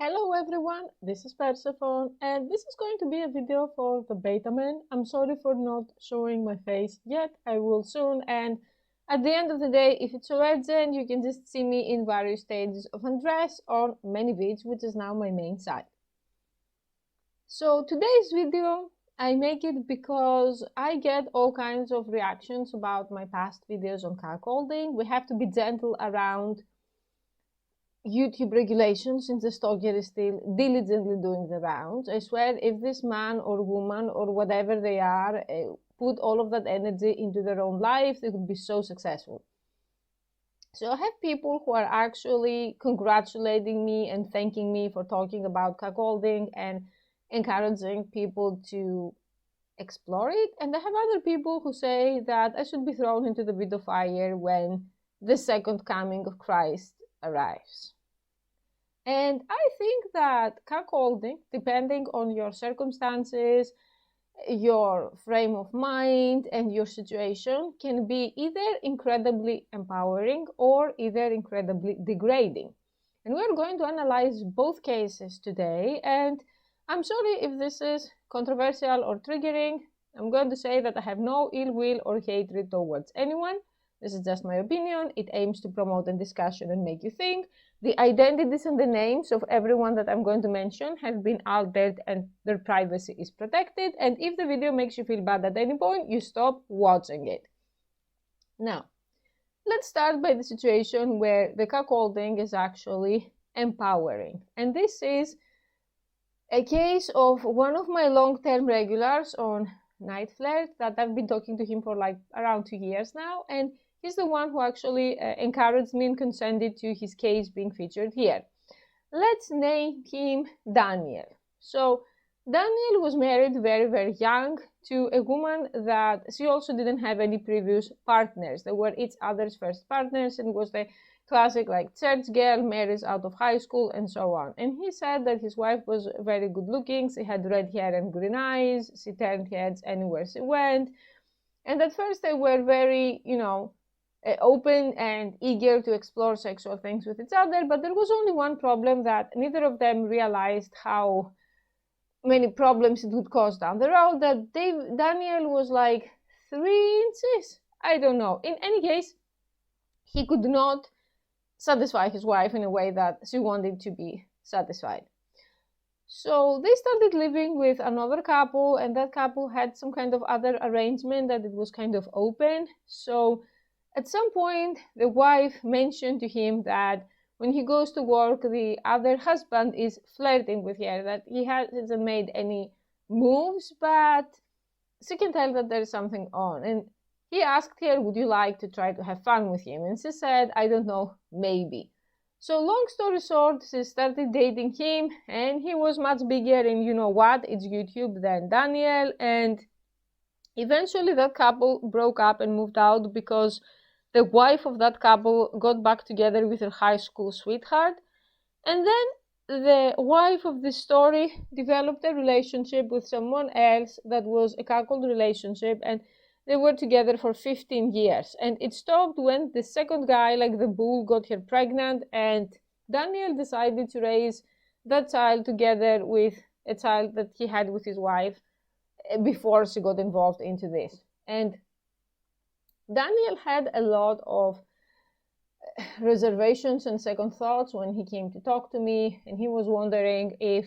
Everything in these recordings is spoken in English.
Hello everyone, this is Persephone and this is going to be a video for the beta man. I'm sorry for not showing my face yet, I will soon, and at the end of the day, if it's so urgent, you can just see me in various stages of undress on many beats, which is now my main site. So today's video, I make it because I get all kinds of reactions about my past videos on cuckolding. We have to be gentle around YouTube regulations since the stalker is still diligently doing the rounds. I swear, if this man or woman or whatever they are put all of that energy into their own life, they could be so successful. So I have people who are actually congratulating me and thanking me for talking about cuckolding and encouraging people to explore it. And I have other people who say that I should be thrown into the pit of fire when the second coming of Christ arrives. And I think that cuckolding, depending on your circumstances, your frame of mind, and your situation, can be either incredibly empowering or either incredibly degrading. And we're going to analyze both cases today. And I'm sorry if this is controversial or triggering. I'm going to say that I have no ill will or hatred towards anyone. This is just my opinion. It aims to promote a discussion and make you think. The identities and the names of everyone that I'm going to mention have been altered and their privacy is protected. And if the video makes you feel bad at any point, you stop watching it. Now, let's start by the situation where the cuckolding is actually empowering. And this is a case of one of my long-term regulars on Night Flirt that I've been talking to him for like around 2 years now. And he's the one who actually encouraged me and consented to his case being featured here. Let's name him Daniel. So Daniel was married very, very young to a woman that she also didn't have any previous partners. They were each other's first partners and was the classic like church girl, marries out of high school and so on. And he said that his wife was very good looking. She had red hair and green eyes. She turned heads anywhere she went. And at first they were very, open and eager to explore sexual things with each other, but there was only one problem, that neither of them realized how many problems it would cause down the road. That Daniel was like 3 inches, I don't know. In any case, he could not satisfy his wife in a way that she wanted to be satisfied. So they started living with another couple, and that couple had some kind of other arrangement that it was kind of open. So at some point, the wife mentioned to him that when he goes to work, the other husband is flirting with her, that he hasn't made any moves, but she can tell that there's something on. And he asked her, would you like to try to have fun with him? And she said, I don't know, maybe. So long story short, she started dating him, and he was much bigger in, you know what, it's YouTube, than Daniel. And eventually that couple broke up and moved out because the wife of that couple got back together with her high school sweetheart. And then the wife of this story developed a relationship with someone else that was a cuckold relationship, and they were together for 15 years. And it stopped when the second guy, like the bull, got her pregnant, and Daniel decided to raise that child together with a child that he had with his wife before she got involved into this. And Daniel had a lot of reservations and second thoughts when he came to talk to me, and he was wondering if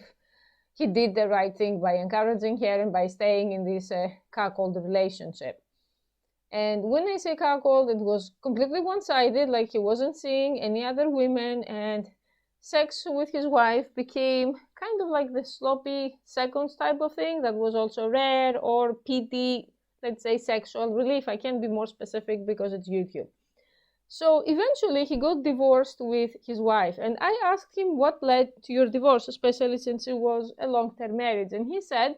he did the right thing by encouraging her and by staying in this cuckold relationship. And when I say cuckold, it was completely one-sided, like he wasn't seeing any other women, and sex with his wife became kind of like the sloppy seconds type of thing that was also rare, or PT, let's say sexual relief. I can't be more specific because it's YouTube. So eventually he got divorced with his wife, and I asked him what led to your divorce, especially since it was a long-term marriage. And he said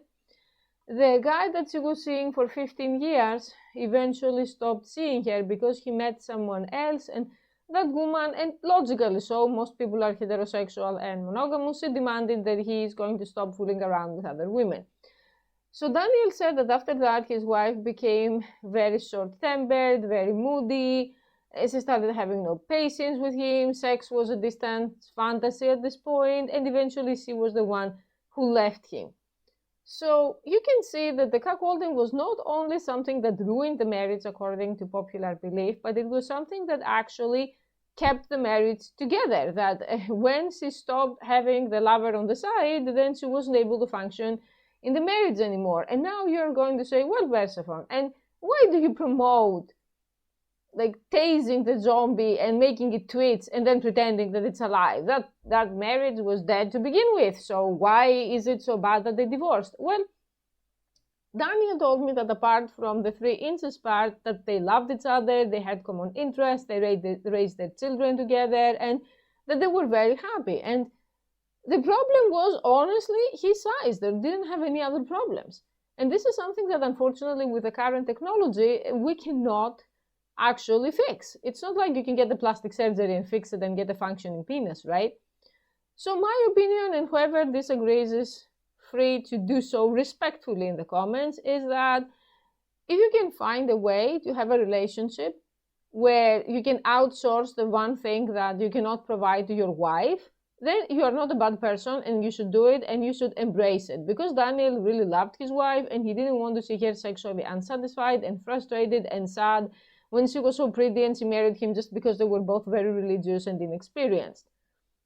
the guy that she was seeing for 15 years eventually stopped seeing her because he met someone else, and that woman, and logically so, most people are heterosexual and monogamous, she demanded that he is going to stop fooling around with other women. So Daniel said that after that his wife became very short-tempered, very moody, She started having no patience with him. Sex was a distant fantasy at this point, and eventually she was the one who left him. So you can see that the cuckolding was not only something that ruined the marriage according to popular belief, but it was something that actually kept the marriage together. That when she stopped having the lover on the side, then she wasn't able to function in the marriage anymore. And now you're going to say, well, Persephone, and why do you promote like tasing the zombie and making it twitch and then pretending that it's alive? That marriage was dead to begin with, so why is it so bad that they divorced? Well, Daniel told me that apart from the 3 inches part, that they loved each other, they had common interests, they raised their children together, and that they were very happy. And the problem was, honestly, his size. They didn't have any other problems. And this is something that, unfortunately, with the current technology, we cannot actually fix. It's not like you can get the plastic surgery and fix it and get a functioning penis, right? So my opinion, and whoever disagrees is free to do so respectfully in the comments, is that if you can find a way to have a relationship where you can outsource the one thing that you cannot provide to your wife, then you are not a bad person and you should do it and you should embrace it. Because Daniel really loved his wife and he didn't want to see her sexually unsatisfied and frustrated and sad when she was so pretty and she married him just because they were both very religious and inexperienced.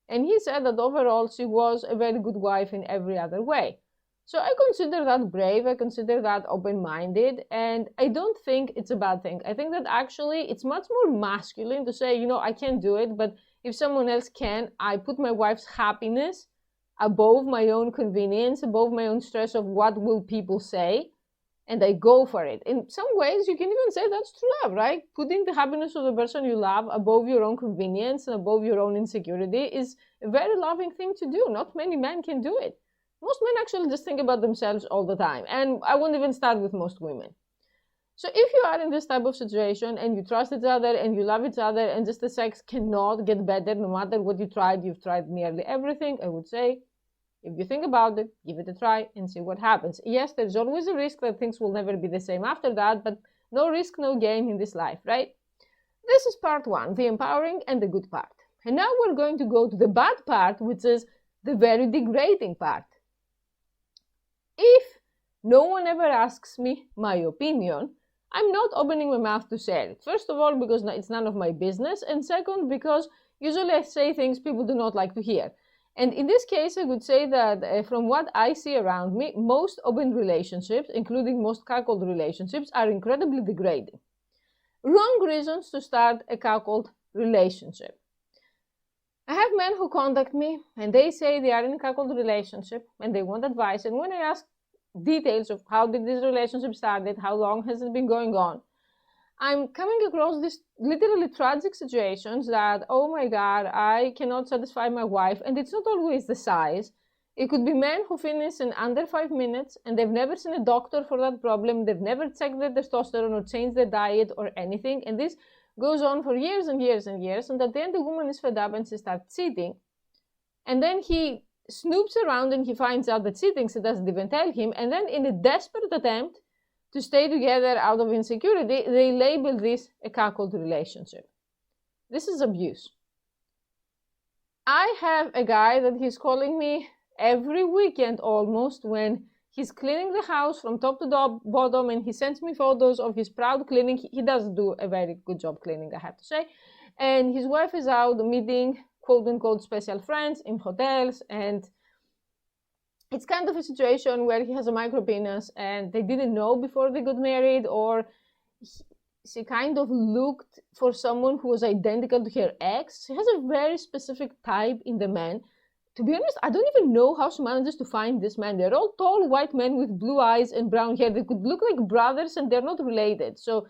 And he said that overall she was a very good wife in every other way. So I consider that brave, I consider that open-minded, and I don't think it's a bad thing. I think that actually it's much more masculine to say, you know, I can't do it, but if someone else can, I put my wife's happiness above my own convenience, above my own stress of what will people say, and I go for it. In some ways, you can even say that's true love, right? Putting the happiness of the person you love above your own convenience and above your own insecurity is a very loving thing to do. Not many men can do it. Most men actually just think about themselves all the time. And I won't even start with most women. So if you are in this type of situation and you trust each other and you love each other and just the sex cannot get better no matter what you tried, you've tried nearly everything, I would say, if you think about it, give it a try and see what happens. Yes, there's always a risk that things will never be the same after that, but no risk, no gain in this life, right? This is part 1, the empowering and the good part. And now we're going to go to the bad part, which is the very degrading part. If no one ever asks me my opinion, I'm not opening my mouth to share it. First of all, because it's none of my business, and second, because usually I say things people do not like to hear. And in this case, I would say that from what I see around me, most open relationships, including most cuckold relationships, are incredibly degrading. Wrong reasons to start a cuckold relationship. I have men who contact me and they say they are in a cuckold relationship and they want advice. And when I ask details of how did this relationship started, how long has it been going on, I'm coming across these literally tragic situations that, oh my God, I cannot satisfy my wife. And it's not always the size. It could be men who finish in under 5 minutes and they've never seen a doctor for that problem. They've never checked their testosterone or changed their diet or anything. And this goes on for years and years and years. And at the end, the woman is fed up and she starts cheating. And then he snoops around and he finds out that she thinks, she doesn't even tell him. And then in a desperate attempt to stay together out of insecurity, they label this a cuckold relationship. This is abuse. I have a guy that he's calling me every weekend almost when he's cleaning the house from top to bottom, and he sends me photos of his proud cleaning. He does do a very good job cleaning, I have to say. And his wife is out meeting quote-unquote special friends in hotels, and it's kind of a situation where he has a micro penis and they didn't know before they got married, or she kind of looked for someone who was identical to her ex. She has a very specific type in the men. To be honest, I don't even know how she manages to find this man. They're all tall white men with blue eyes and brown hair. They could look like brothers and they're not related. So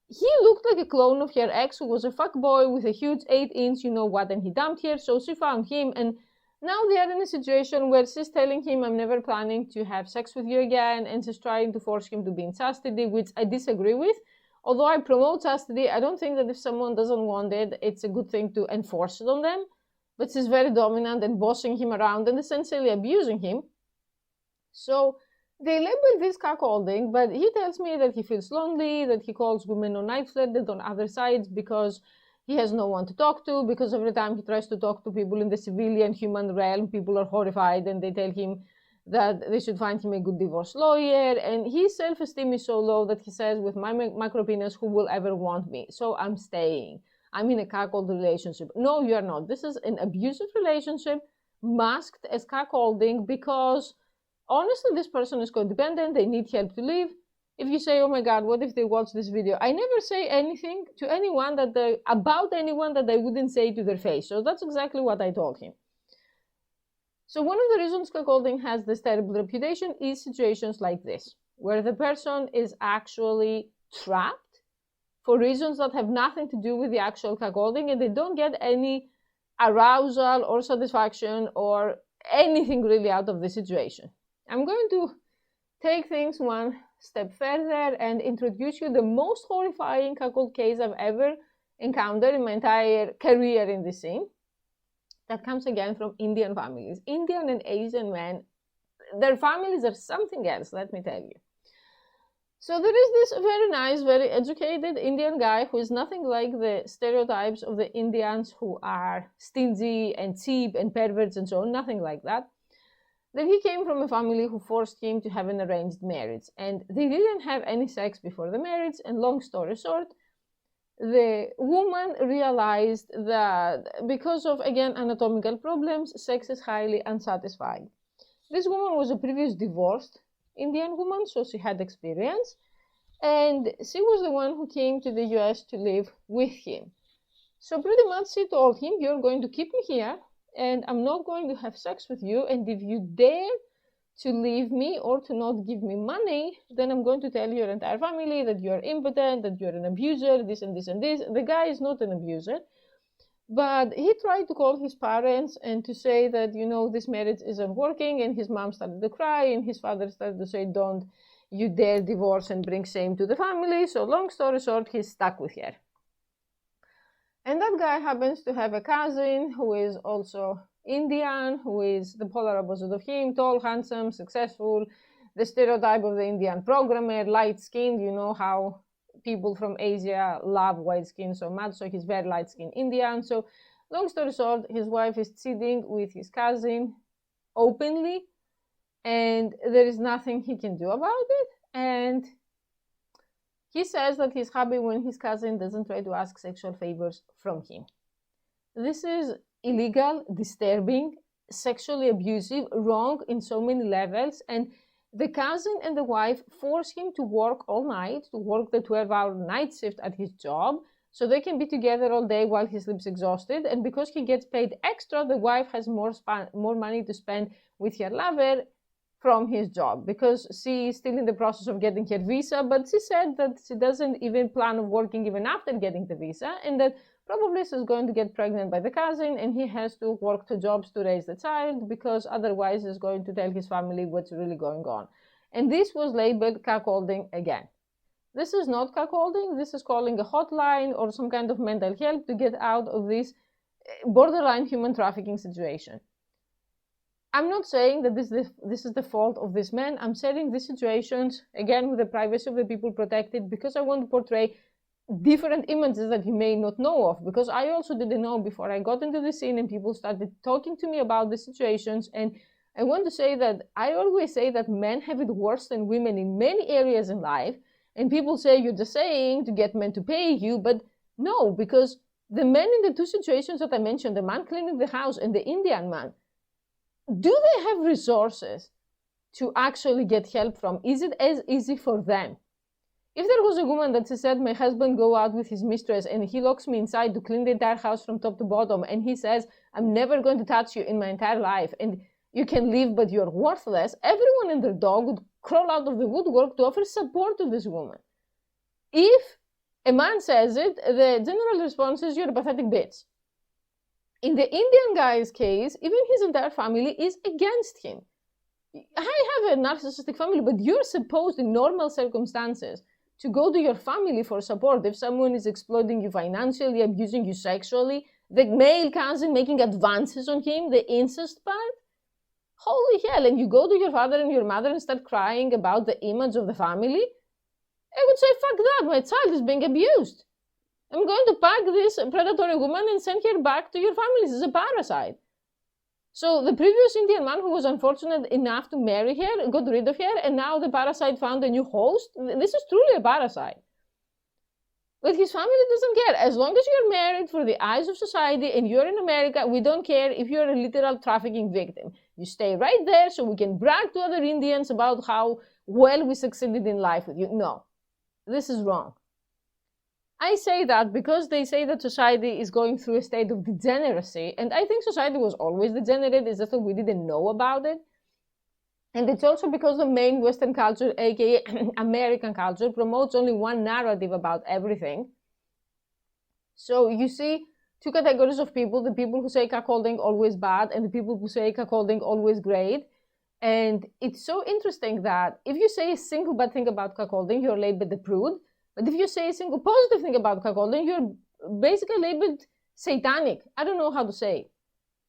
he looked like a clone of her ex, who was a fuckboy with a huge 8-inch, you know what, and he dumped her. So she found him, and now they are in a situation where she's telling him, I'm never planning to have sex with you again, and she's trying to force him to be in chastity, which I disagree with. Although I promote chastity, I don't think that if someone doesn't want it, it's a good thing to enforce it on them. But she's very dominant and bossing him around and essentially abusing him. So They label this cuckolding, but he tells me that he feels lonely, that he calls women on night flirted on other sides because he has no one to talk to, because every time he tries to talk to people in the civilian human realm, people are horrified and they tell him that they should find him a good divorce lawyer. And his self-esteem is so low that he says, with my micro penis, who will ever want me? So I'm staying. I'm in a cuckold relationship. No, you are not. This is an abusive relationship masked as cuckolding because honestly, this person is codependent, they need help to live. If you say, oh my God, what if they watch this video? I never say anything to anyone about anyone that I wouldn't say to their face. So that's exactly what I told him. So one of the reasons cuckolding has this terrible reputation is situations like this, where the person is actually trapped for reasons that have nothing to do with the actual cuckolding, and they don't get any arousal or satisfaction or anything really out of the situation. I'm going to take things one step further and introduce you the most horrifying cuckold case I've ever encountered in my entire career in this scene. That comes again from Indian families. Indian and Asian men, their families are something else, let me tell you. So there is this very nice, very educated Indian guy who is nothing like the stereotypes of the Indians who are stingy and cheap and perverts and so on, nothing like that. Then he came from a family who forced him to have an arranged marriage, and they didn't have any sex before the marriage, and long story short, the woman realized that because of, again, anatomical problems, sex is highly unsatisfying. This woman was a previous divorced Indian woman, so she had experience, and she was the one who came to the US to live with him. So pretty much she told him, you're going to keep me here, and I'm not going to have sex with you, and if you dare to leave me or to not give me money, then I'm going to tell your entire family that you're impotent, that you're an abuser, this and this and this. The guy is not an abuser, but he tried to call his parents and to say that, you know, this marriage isn't working, and his mom started to cry, and his father started to say, don't you dare divorce and bring shame to the family. So long story short, he's stuck with her. And that guy happens to have a cousin who is also Indian, who is the polar opposite of him, tall, handsome, successful, the stereotype of the Indian programmer, light-skinned. You know how people from Asia love white skin so much, so he's very light-skinned Indian. So long story short, his wife is cheating with his cousin openly, and there is nothing he can do about it. And he says that he's happy when his cousin doesn't try to ask sexual favors from him. This is illegal, disturbing, sexually abusive, wrong in so many levels, and the cousin and the wife force him to work all night, to work the 12-hour night shift at his job, so they can be together all day while he sleeps exhausted. And because he gets paid extra, the wife has more money to spend with her lover from his job, because she is still in the process of getting her visa, but she said that she doesn't even plan on working even after getting the visa, and that probably she's going to get pregnant by the cousin, and he has to work 2 jobs to raise the child, because otherwise he's going to tell his family what's really going on. And this was labeled cuckolding again. This is not cuckolding, this is calling a hotline or some kind of mental help to get out of this borderline human trafficking situation. I'm not saying that this is the fault of this man. I'm saying these situations, again, with the privacy of the people protected, because I want to portray different images that you may not know of, because I also didn't know before I got into the scene and people started talking to me about the situations. And I want to say that I always say that men have it worse than women in many areas in life, and people say you're just saying to get men to pay you, but no, because the men in the 2 situations that I mentioned, the man cleaning the house and the Indian man, do they have resources to actually get help from? Is it as easy for them? If there was a woman that said, my husband go out with his mistress and he locks me inside to clean the entire house from top to bottom, and he says, I'm never going to touch you in my entire life, and you can leave but you're worthless, everyone and their dog would crawl out of the woodwork to offer support to this woman. If a man says it, the general response is, you're a pathetic bitch. In the Indian guy's case, even his entire family is against him. I have a narcissistic family, but you're supposed, in normal circumstances, to go to your family for support. If someone is exploiting you financially, abusing you sexually, the male cousin making advances on him, the incest part, holy hell, and you go to your father and your mother and start crying about the image of the family, I would say, fuck that, my child is being abused. I'm going to pack this predatory woman and send her back to your family. This is a parasite. So the previous Indian man who was unfortunate enough to marry her got rid of her, and now the parasite found a new host. This is truly a parasite. But his family doesn't care. As long as you're married for the eyes of society and you're in America, we don't care if you're a literal trafficking victim. You stay right there so we can brag to other Indians about how well we succeeded in life with you. No, this is wrong. I say that because they say that society is going through a state of degeneracy, and I think society was always degenerate, it's just that we didn't know about it. And it's also because the main Western culture, aka American culture, promotes only one narrative about everything. So you see two categories of people, the people who say cuckolding always bad, and the people who say cuckolding always great. And it's so interesting that if you say a single bad thing about cuckolding, you're labeled a prude. But if you say a single positive thing about cuckolding, you're basically labeled satanic. I don't know how to say it.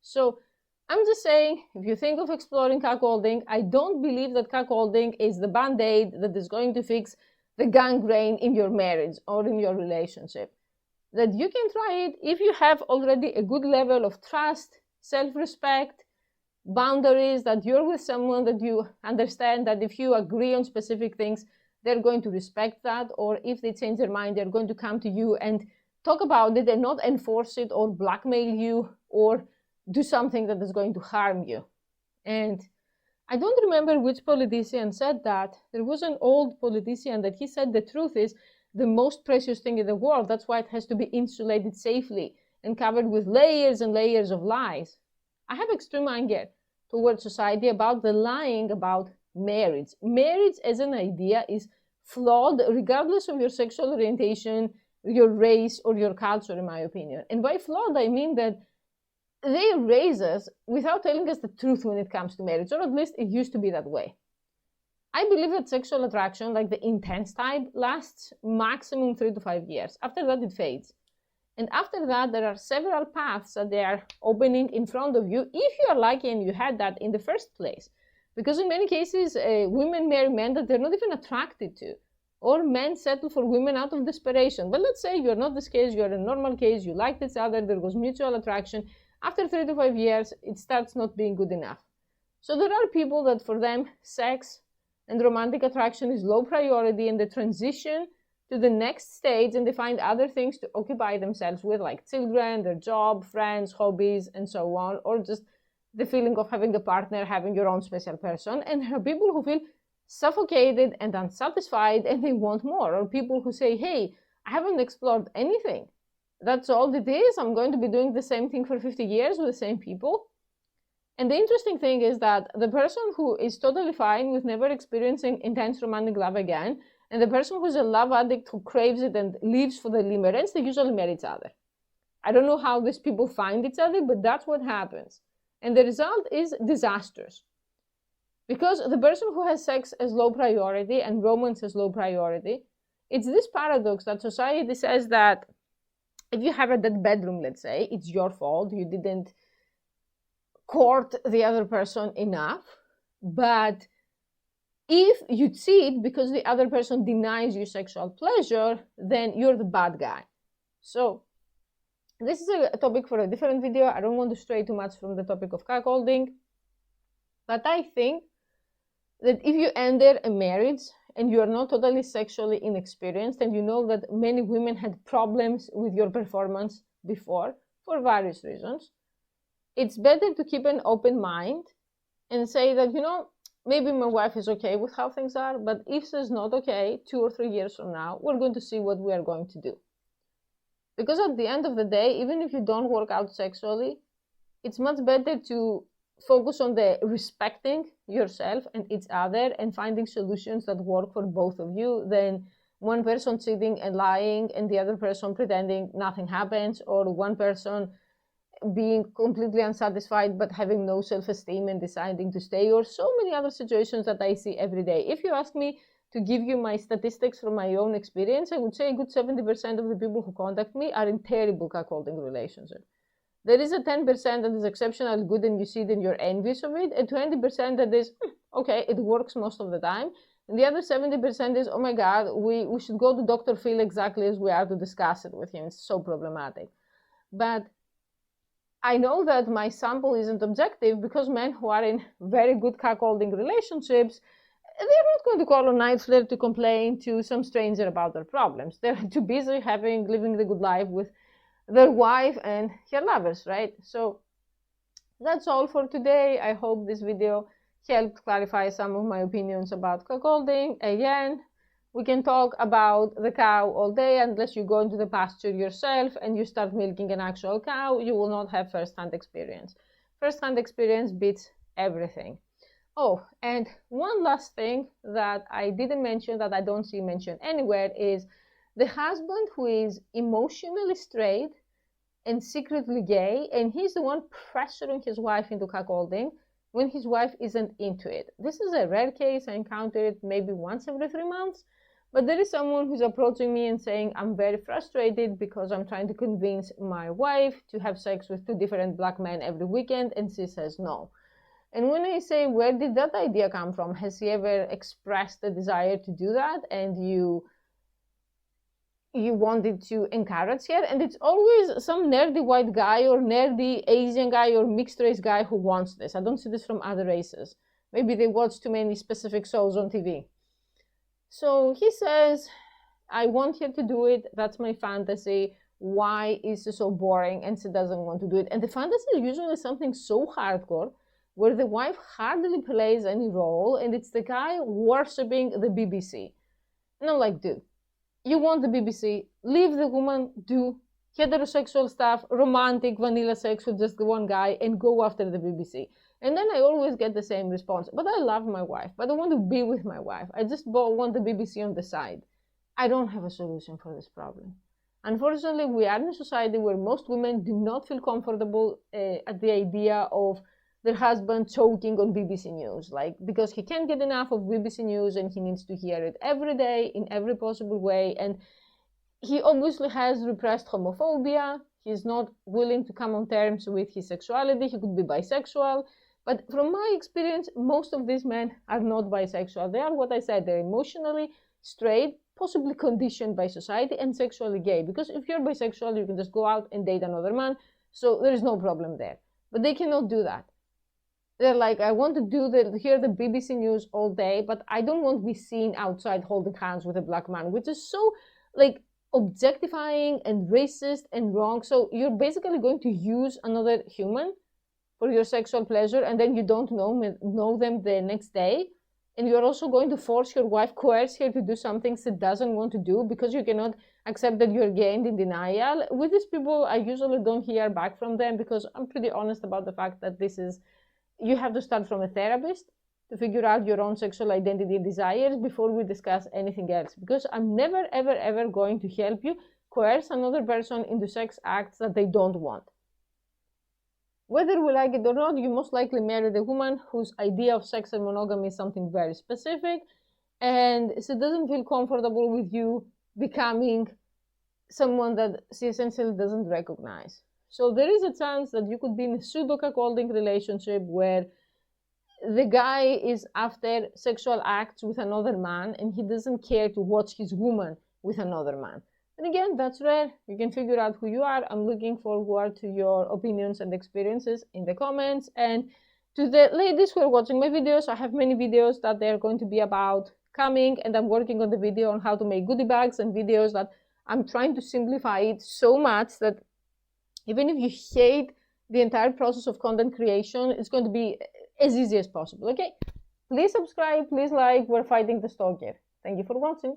So I'm just saying, if you think of exploring cuckolding, I don't believe that cuckolding is the band-aid that is going to fix the gangrene in your marriage or in your relationship. That you can try it if you have already a good level of trust, self-respect, boundaries, that you're with someone that you understand that if you agree on specific things, they're going to respect that, or if they change their mind, they're going to come to you and talk about it and not enforce it or blackmail you or do something that is going to harm you. And I don't remember which politician said that. There was an old politician that he said the truth is the most precious thing in the world. That's why it has to be insulated safely and covered with layers and layers of lies. I have extreme anger towards society about the lying about marriage. Marriage as an idea is flawed regardless of your sexual orientation, your race, or your culture, in my opinion. And by flawed, I mean that they raise us without telling us the truth when it comes to marriage, or at least it used to be that way. I believe that sexual attraction, like the intense type, lasts maximum 3 to 5 years. After that, it fades. And after that, there are several paths that they are opening in front of you if you are lucky and you had that in the first place. Because in many cases, women marry men that they're not even attracted to, or men settle for women out of desperation. But let's say you're not this case, you're a normal case, you liked each other, there was mutual attraction. After 3 to 5 years, it starts not being good enough. So there are people that for them, sex and romantic attraction is low priority, and they transition to the next stage and they find other things to occupy themselves with, like children, their job, friends, hobbies, and so on, or just the feeling of having a partner, having your own special person. And there are people who feel suffocated and unsatisfied and they want more, or people who say, hey, I haven't explored anything. That's all it is. I'm going to be doing the same thing for 50 years with the same people. And the interesting thing is that the person who is totally fine with never experiencing intense romantic love again, and the person who's a love addict who craves it and lives for the limerence, they usually marry each other. I don't know how these people find each other, but that's what happens. And the result is disastrous. Because the person who has sex as low priority and romance as low priority, it's this paradox that society says that if you have a dead bedroom, let's say, it's your fault, you didn't court the other person enough. But if you cheat because the other person denies you sexual pleasure, then you're the bad guy. So this is a topic for a different video. I don't want to stray too much from the topic of cuckolding. But I think that if you enter a marriage and you are not totally sexually inexperienced, and you know that many women had problems with your performance before for various reasons, it's better to keep an open mind and say that, you know, maybe my wife is okay with how things are, but if she's not okay, 2 or 3 years from now, we're going to see what we are going to do. Because at the end of the day, even if you don't work out sexually, it's much better to focus on the respecting yourself and each other and finding solutions that work for both of you than one person cheating and lying and the other person pretending nothing happens, or one person being completely unsatisfied but having no self-esteem and deciding to stay, or so many other situations that I see every day. If you ask me to give you my statistics from my own experience, I would say a good 70% of the people who contact me are in terrible cuckolding relationships. There is a 10% that is exceptionally good and you see it and you're envious of it, and 20% that is, okay, it works most of the time. And the other 70% is, oh my God, we should go to Dr. Phil exactly as we are to discuss it with him. It's so problematic. But I know that my sample isn't objective because men who are in very good cuckolding relationships, they're not going to call a night flirt to complain to some stranger about their problems. They're too busy living the good life with their wife and her lovers, right? So that's all for today. I hope this video helped clarify some of my opinions about cuckolding. Again, we can talk about the cow all day. Unless you go into the pasture yourself and you start milking an actual cow, you will not have first-hand experience. First-hand experience beats everything. Oh, and one last thing that I didn't mention, that I don't see mentioned anywhere, is the husband who is emotionally straight and secretly gay, and he's the one pressuring his wife into cuckolding when his wife isn't into it. This is a rare case. I encounter it maybe once every 3 months, but there is someone who's approaching me and saying, I'm very frustrated because I'm trying to convince my wife to have sex with 2 different black men every weekend, and she says no. And when I say, where did that idea come from? Has he ever expressed a desire to do that and you wanted to encourage her? And it's always some nerdy white guy or nerdy Asian guy or mixed race guy who wants this. I don't see this from other races. Maybe they watch too many specific shows on TV. So he says, I want her to do it. That's my fantasy. Why is it so boring? And she doesn't want to do it. And the fantasy is usually something so hardcore where the wife hardly plays any role, and it's the guy worshipping the BBC. And I'm like, dude, you want the BBC, leave the woman do heterosexual stuff, romantic, vanilla sex with just the one guy, and go after the BBC. And then I always get the same response, but I love my wife, but I want to be with my wife. I just want the BBC on the side. I don't have a solution for this problem. Unfortunately, we are in a society where most women do not feel comfortable at the idea of their husband choking on BBC News, because he can't get enough of BBC News and he needs to hear it every day in every possible way. And he obviously has repressed homophobia. He's not willing to come on terms with his sexuality. He could be bisexual. But from my experience, most of these men are not bisexual. They are what I said, they're emotionally straight, possibly conditioned by society, and sexually gay. Because if you're bisexual, you can just go out and date another man. So there is no problem there. But they cannot do that. They're like, I want to hear the BBC News all day, but I don't want to be seen outside holding hands with a black man, which is so objectifying and racist and wrong. So you're basically going to use another human for your sexual pleasure, and then you don't know them the next day. And you're also going to force your wife, coerce her to do something she doesn't want to do because you cannot accept that you're gay and in denial. With these people, I usually don't hear back from them because I'm pretty honest about the fact that you have to start from a therapist to figure out your own sexual identity and desires before we discuss anything else. Because I'm never, ever, ever going to help you coerce another person into sex acts that they don't want. Whether we like it or not, you most likely married a woman whose idea of sex and monogamy is something very specific, and she doesn't feel comfortable with you becoming someone that she essentially doesn't recognize. So there is a chance that you could be in a pseudo-cuckolding relationship where the guy is after sexual acts with another man and he doesn't care to watch his woman with another man. And again, that's rare. You can figure out who you are. I'm looking forward to your opinions and experiences in the comments. And to the ladies who are watching my videos, I have many videos that they're going to be about coming, and I'm working on the video on how to make goodie bags and videos that I'm trying to simplify it so much that even if you hate the entire process of content creation, it's going to be as easy as possible, okay? Please subscribe, please like. We're fighting the stalker. Thank you for watching.